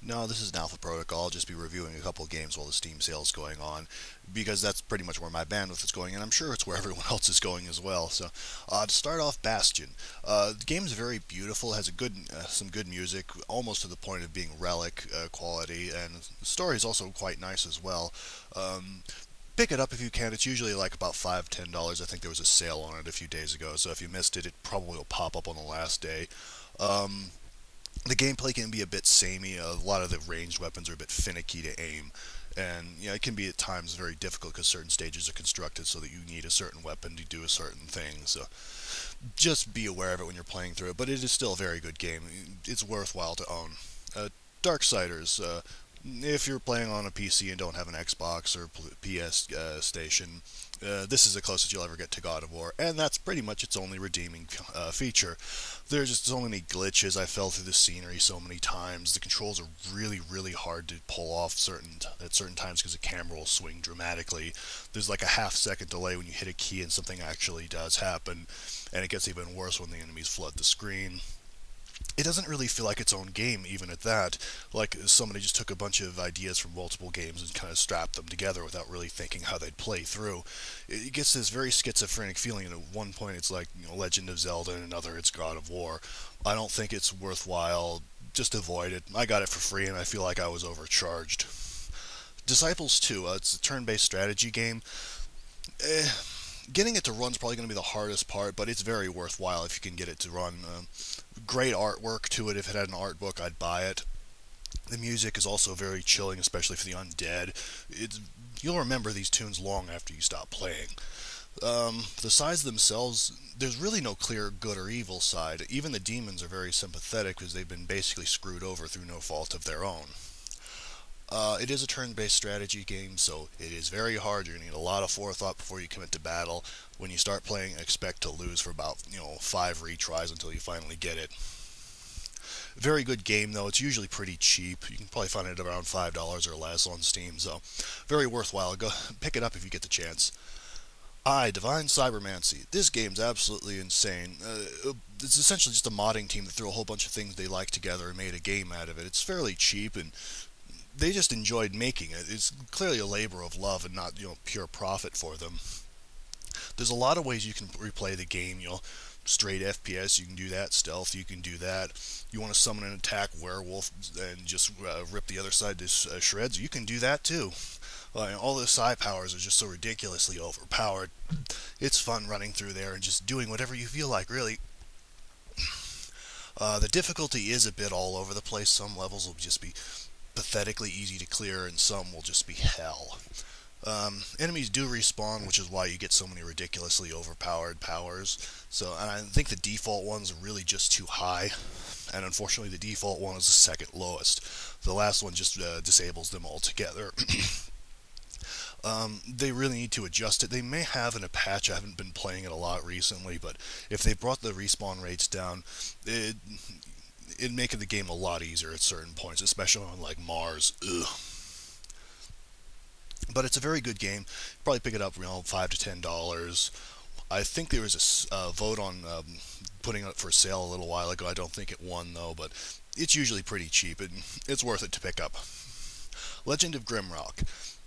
No, this is an alpha protocol. I'll just be reviewing a couple of games while the Steam sale is going on, because that's pretty much where my bandwidth is going, and I'm sure it's where everyone else is going as well. So, to start off, Bastion. The game is very beautiful. Has some good music, almost to the point of being relic quality, and the story is also quite nice as well. Um, Pick it up if you can. It's usually like about $5, $10. I think there was a sale on it a few days ago, so if you missed it, it probably will pop up on the last day. Um, the gameplay can be a bit samey. A lot of the ranged weapons are a bit finicky to aim, and it can be at times very difficult because certain stages are constructed so that you need a certain weapon to do a certain thing. So just be aware of it when you're playing through it. But it is still a very good game. It's worthwhile to own. Darksiders. If you're playing on a PC and don't have an Xbox or PS station, this is the closest you'll ever get to God of War, and that's pretty much its only redeeming feature. There's just so many glitches. I fell through the scenery so many times. The controls are really, really hard to pull off at certain times because the camera will swing dramatically. There's like a half-second delay when you hit a key and something actually does happen, and it gets even worse when the enemies flood the screen. It doesn't really feel like its own game, even at that. Like somebody just took a bunch of ideas from multiple games and kind of strapped them together without really thinking how they'd play through. It gets this very schizophrenic feeling, and at one point it's like Legend of Zelda, and another it's God of War. I don't think it's worthwhile. Just avoid it. I got it for free, and I feel like I was overcharged. Disciples 2, it's a turn-based strategy game. Eh, Getting it to run is probably going to be the hardest part, but it's very worthwhile if you can get it to run. Great artwork to it. If it had an art book, I'd buy it. The music is also very chilling, especially for the undead. You'll remember these tunes long after you stop playing. The sides themselves, there's really no clear good or evil side. Even the demons are very sympathetic because they've been basically screwed over through no fault of their own. It is a turn-based strategy game, so it is very hard. You're going to need a lot of forethought before you commit to battle. When you start playing, expect to lose for about 5 retries until you finally get it. Very good game though. It's usually pretty cheap. You can probably find it around $5 or less on Steam, so very worthwhile. Go pick it up if you get the chance. Divine Cybermancy. This game's absolutely insane. It's essentially just a modding team that threw a whole bunch of things they liked together and made a game out of it. It's fairly cheap, and they just enjoyed making it. It's clearly a labor of love and not pure profit for them. There's a lot of ways you can replay the game. Straight FPS, you can do that. Stealth, you can do that. You want to summon an attack werewolf and just rip the other side to shreds, you can do that too. All the psi powers are just so ridiculously overpowered. It's fun running through there and just doing whatever you feel like, really. The difficulty is a bit all over the place. Some levels will just be pathetically easy to clear, and some will just be hell. Enemies do respawn, which is why you get so many ridiculously overpowered powers. And I think the default ones are really just too high, and unfortunately the default one is the second lowest. The last one just disables them altogether. They really need to adjust it. They may have in a patch. I haven't been playing it a lot recently, but if they brought the respawn rates down, it'd make the game a lot easier at certain points, especially on like Mars. Ugh. But it's a very good game. Probably pick it up, $5 to $10. I think there was a vote on putting it up for sale a little while ago. I don't think it won though, but it's usually pretty cheap, and it's worth it to pick up. Legend of Grimrock.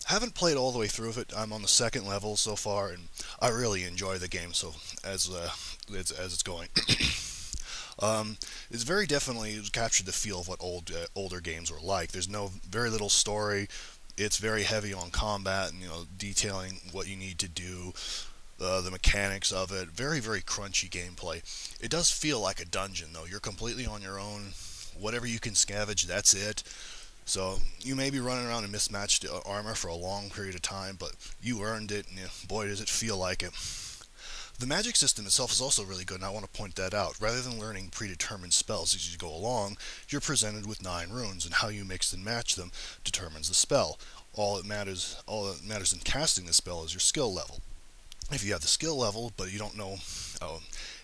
Haven't played all the way through it. I'm on the second level so far, and I really enjoy the game. So as it's going. It's very definitely captured the feel of what older games were like. There's very little story. It's very heavy on combat and detailing what you need to do, the mechanics of it. Very, very crunchy gameplay. It does feel like a dungeon though. You're completely on your own. Whatever you can scavenge, that's it. So you may be running around in mismatched armor for a long period of time, but you earned it, and boy does it feel like it. The magic system itself is also really good, and I want to point that out. Rather than learning predetermined spells as you go along, you're presented with 9 runes, and how you mix and match them determines the spell. All that matters in casting the spell is your skill level. If you have the skill level, but you don't know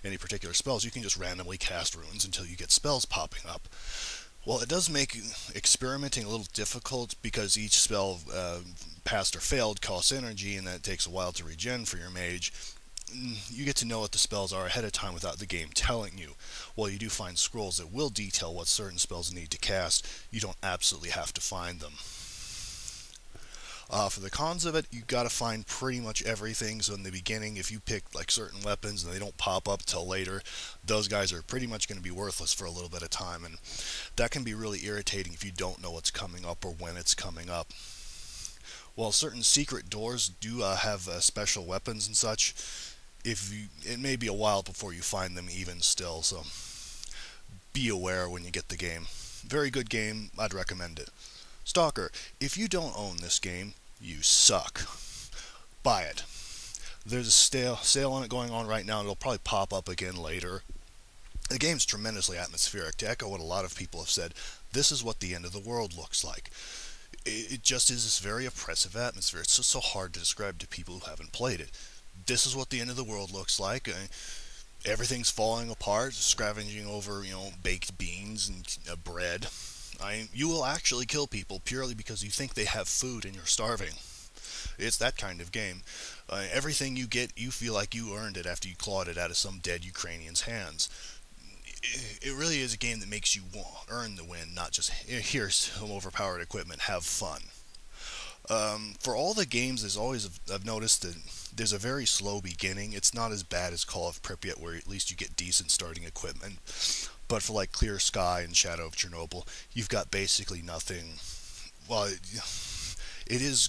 any particular spells, you can just randomly cast runes until you get spells popping up. Well, it does make experimenting a little difficult because each spell, passed or failed, costs energy, and that takes a while to regen for your mage. you get to know what the spells are ahead of time without the game telling you. While you do find scrolls that will detail what certain spells need to cast, you don't absolutely have to find them. For the cons of it, you gotta find pretty much everything. So in the beginning, if you pick like certain weapons and they don't pop up till later, those guys are pretty much going to be worthless for a little bit of time, and that can be really irritating if you don't know what's coming up or when it's coming up. While certain secret doors do have special weapons and such, it may be a while before you find them even still. So be aware when you get the game. Very good game. I'd recommend it. Stalker, if you don't own this game, you suck. Buy it. There's a sale on it going on right now, and it'll probably pop up again later. The game's tremendously atmospheric. To echo what a lot of people have said, this is what the end of the world looks like. It just is this very oppressive atmosphere. It's just so hard to describe to people who haven't played it. This is what the end of the world looks like. Everything's falling apart, scavenging over, baked beans and bread. You will actually kill people purely because you think they have food and you're starving. It's that kind of game. Everything you get, you feel like you earned it after you clawed it out of some dead Ukrainian's hands. It really is a game that makes you earn the win, not just, here's some overpowered equipment, have fun. For all the games, I've noticed that there's a very slow beginning. It's not as bad as Call of Pripyat, where at least you get decent starting equipment. But for like Clear Sky and Shadow of Chernobyl, you've got basically nothing. Well, it is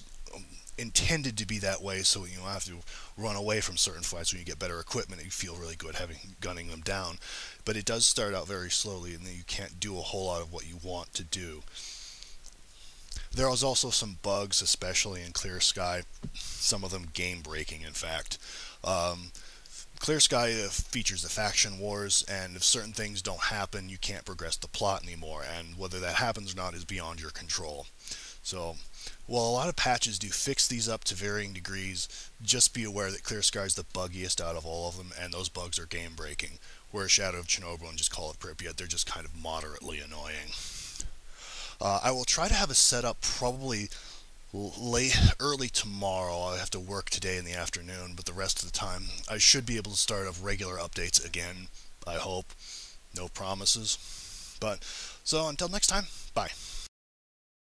intended to be that way, so you don't have to run away from certain fights when you get better equipment and you feel really good gunning them down. But it does start out very slowly, and then you can't do a whole lot of what you want to do. There is also some bugs, especially in Clear Sky, some of them game-breaking, in fact. Clear Sky features the faction wars, and if certain things don't happen, you can't progress the plot anymore, and whether that happens or not is beyond your control. So, while a lot of patches do fix these up to varying degrees, just be aware that Clear Sky is the buggiest out of all of them, and those bugs are game-breaking. Whereas Shadow of Chernobyl and just Call of Pripyat, they're just kind of moderately annoying. I will try to have a setup probably early tomorrow. I have to work today in the afternoon, but the rest of the time I should be able to start up regular updates again, I hope. No promises. But, so until next time, bye.